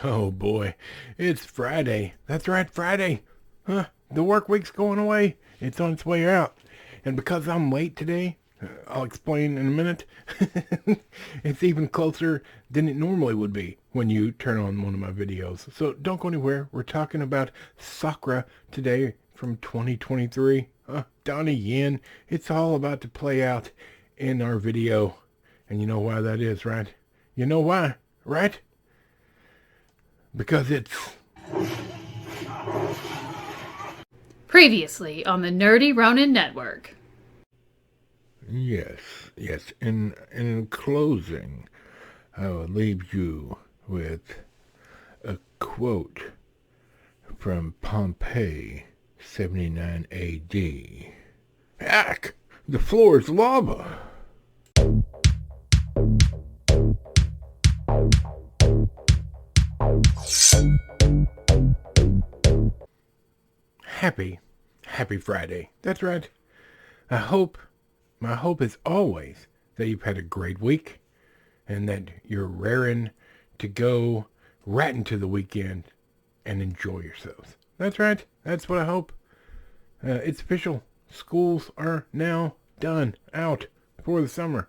Oh boy, it's Friday. That's right, Friday. Huh? The work week's going away. It's on its way out. And because I'm late today, I'll explain in a minute, it's even closer than it normally would be when you turn on one of my videos. So don't go anywhere. We're talking about Sakra today from 2023. Donnie Yen. It's all about to play out in our video. And you know why that is, right? You know why, right? Because it's Previously on the Nerdy Ronin Network. yes, yes. In closing, I will leave you with a quote from Pompeii, 79 A.D. Hack! The floor is lava. Happy Friday. That's right. I hope, my hope is always that you've had a great week and that you're raring to go right into the weekend and enjoy yourselves. That's right. That's what I hope. It's official. Schools are now done, out for the summer.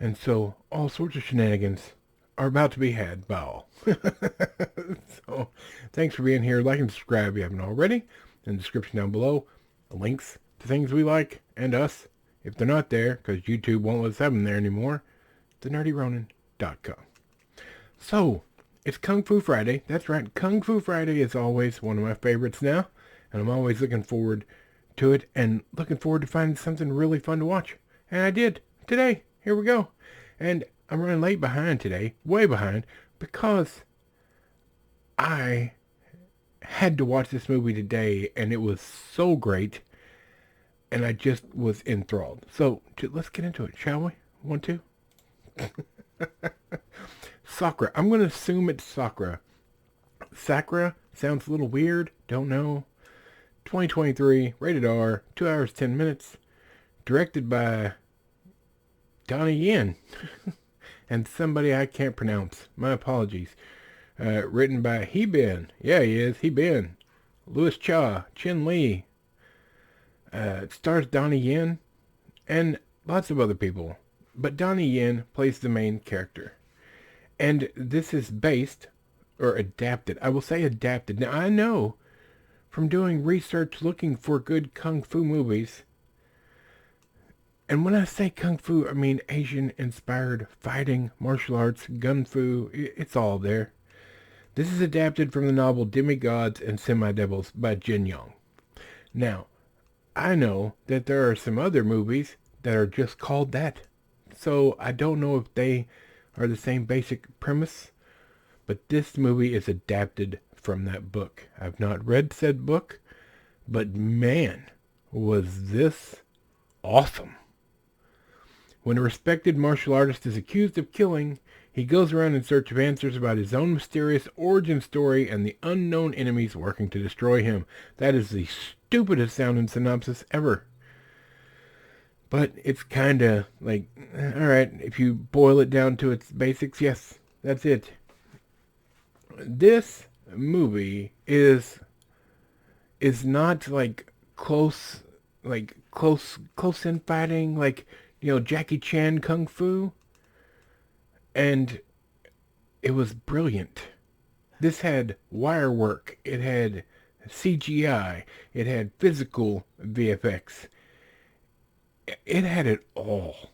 And so all sorts of shenanigans are about to be had by all. So thanks for being here. Like and subscribe if you haven't already. In the description down below, links to things we like and us. If they're not there, because YouTube won't let us have them there anymore, thenerdyronin.com. So, it's Kung Fu Friday. That's right. Kung Fu Friday is always one of my favorites now. And I'm always looking forward to it and looking forward to finding something really fun to watch. And I did today. Here we go. And I'm running late behind today, way behind, because I had to watch this movie today and it was so great and I just was enthralled. So let's get into it, shall we? Want to? Sakra. I'm going to assume it's Sakra. Sakra sounds a little weird. Don't know. 2023, rated R, 2 hours, 10 minutes. Directed by Donnie Yen. And somebody I can't pronounce. My apologies. Written by He Bin. Yeah, he is. He Bin. Louis Cha. Chin Lee. It stars Donnie Yen and lots of other people. But Donnie Yen plays the main character. And this is based, or adapted. I will say adapted. Now, I know from doing research looking for good kung fu movies, and when I say kung fu, I mean Asian-inspired fighting, martial arts, gun fu. It's all there. This is adapted from the novel Demigods and Semi-Devils by Jin Yong. Now, I know that there are some other movies that are just called that. So I don't know if they are the same basic premise, but this movie is adapted from that book. I've not read said book, but man, was this awesome. When a respected martial artist is accused of killing, he goes around in search of answers about his own mysterious origin story and the unknown enemies working to destroy him. That is the stupidest sounding synopsis ever. But it's kind of like, alright, if you boil it down to its basics, yes, that's it. This movie is not like close in fighting, like, Jackie Chan Kung Fu. And it was brilliant. This had wire work. It had CGI. It had physical VFX. It had it all.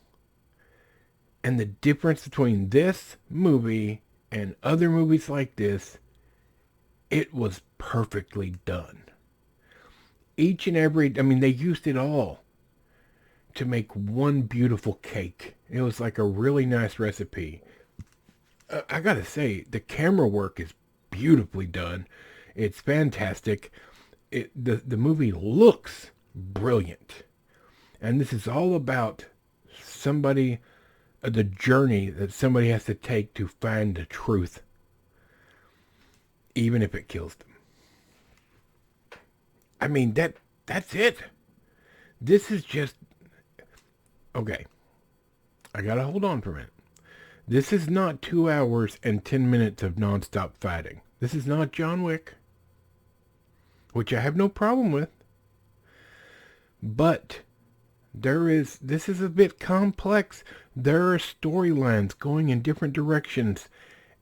And the difference between this movie and other movies like this, it was perfectly done. Each and every, they used it all to make one beautiful cake. It was like a really nice recipe. I gotta say, the camera work is beautifully done. It's fantastic. The movie looks brilliant. And this is all about somebody, the journey that somebody has to take to find the truth, even if it kills them. That's it. This is just, okay, I gotta hold on for a minute. This is not 2 hours and 10 minutes of nonstop fighting. This is not John Wick, which I have no problem with. But this is a bit complex. There are storylines going in different directions,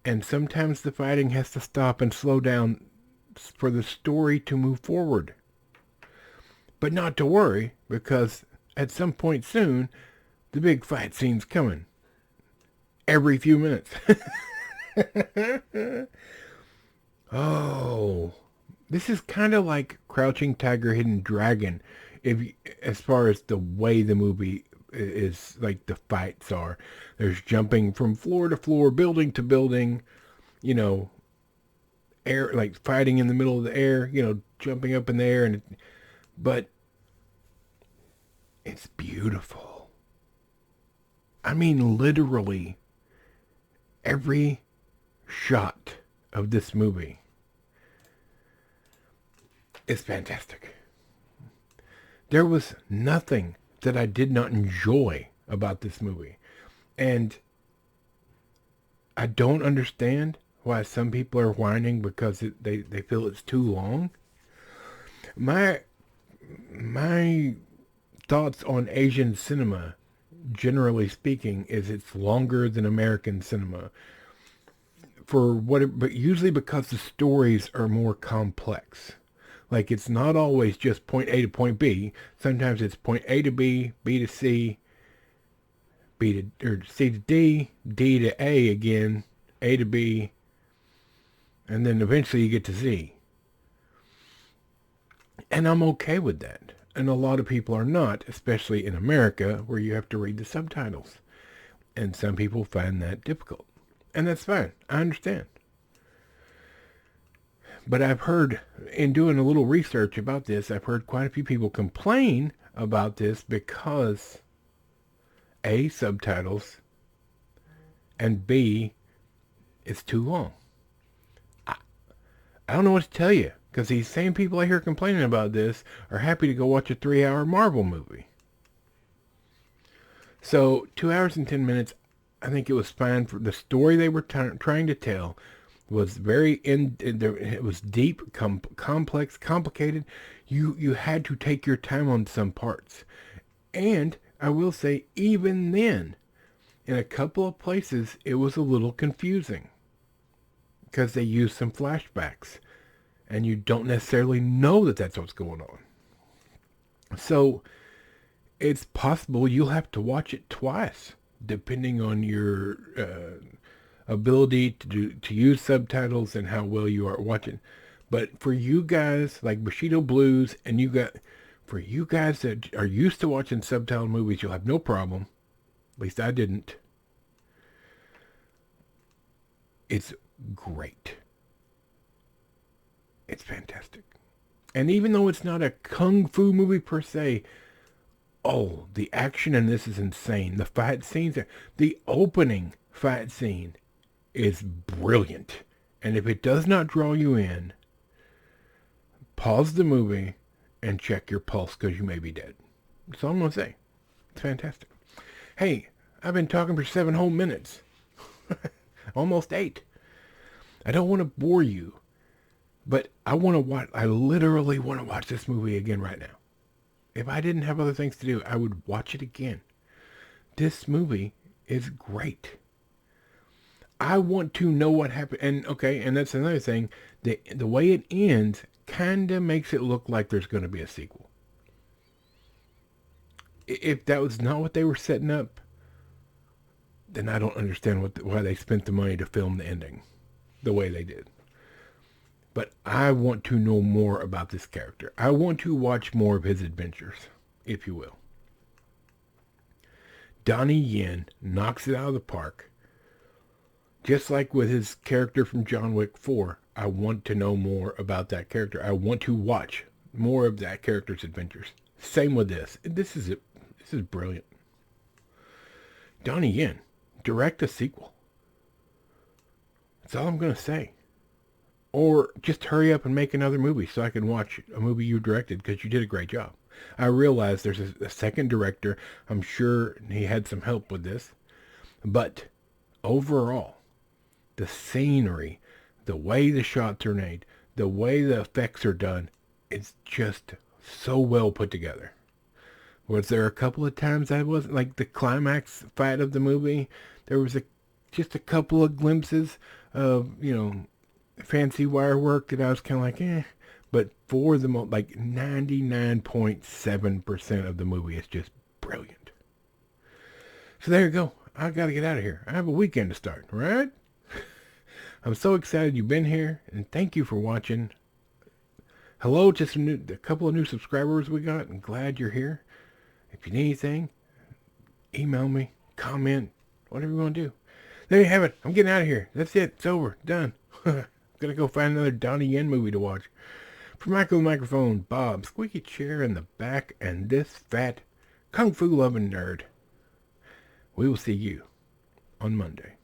and sometimes the fighting has to stop and slow down for the story to move forward. But not to worry, because at some point soon, the big fight scene's coming. Every few minutes. Oh, this is kind of like Crouching Tiger, Hidden Dragon, as far as the way the movie is, like the fights are. There's jumping from floor to floor, building to building, you know, air, like fighting in the middle of the air, jumping up in the air, but it's beautiful. I mean, literally, every shot of this movie is fantastic. There was nothing that I did not enjoy about this movie. And I don't understand why some people are whining because they feel it's too long. My thoughts on Asian cinema, generally speaking, is it's longer than American cinema. But usually because the stories are more complex. Like, it's not always just point A to point B. Sometimes it's point A to B, B to C, or C to D, D to A again, A to B, and then eventually you get to Z. And I'm okay with that. And a lot of people are not, especially in America, where you have to read the subtitles. And some people find that difficult. And that's fine. I understand. But I've heard, in doing a little research about this, I've heard quite a few people complain about this because A, subtitles, and B, it's too long. I don't know what to tell you, because these same people I hear complaining about this are happy to go watch a 3-hour Marvel movie. So 2 hours and 10 minutes, I think it was fine for the story they were trying to tell. Was it was deep, complex, complicated. You had to take your time on some parts. And I will say, even then, in a couple of places, it was a little confusing. Because they used some flashbacks. And you don't necessarily know that that's what's going on. So, it's possible you'll have to watch it twice, depending on your ability to use subtitles and how well you are watching. But for you guys like Bushido Blues, and for you guys that are used to watching subtitled movies, you'll have no problem. At least I didn't. It's great. It's fantastic. And even though it's not a kung fu movie per se, oh, the action in this is insane. The fight scenes, the opening fight scene is brilliant. And if it does not draw you in, pause the movie and check your pulse, because you may be dead. That's all I'm going to say. It's fantastic. Hey, I've been talking for 7 whole minutes. Almost 8. I don't want to bore you, but I literally want to watch this movie again right now. If I didn't have other things to do, I would watch it again. This movie is great. I want to know what happened. And that's another thing. The way it ends kind of makes it look like there's going to be a sequel. If that was not what they were setting up, then I don't understand why they spent the money to film the ending the way they did. But I want to know more about this character. I want to watch more of his adventures, if you will. Donnie Yen knocks it out of the park. Just like with his character from John Wick 4, I want to know more about that character. I want to watch more of that character's adventures. Same with this. This is brilliant. Donnie Yen, direct a sequel. That's all I'm going to say. Or just hurry up and make another movie so I can watch a movie you directed, because you did a great job. I realize there's a second director. I'm sure he had some help with this. But overall, the scenery, the way the shots are made, the way the effects are done, it's just so well put together. Was there a couple of times I wasn't like the climax fight of the movie? There was just a couple of glimpses of fancy wire work that I was kind of like but for the like 99.7% of the movie is just brilliant. So there you go. I gotta get out of here. I have a weekend to start, right? I'm so excited you've been here, and thank you for watching. Hello to a couple of new subscribers we got. I'm glad you're here. If you need anything, email me, comment, whatever you want to do. There you have it. I'm getting out of here. That's it. It's over. Done. Gonna go find another Donnie Yen movie to watch. For Michael the Microphone, Bob, squeaky chair in the back, and this fat, kung fu loving nerd. We will see you on Monday.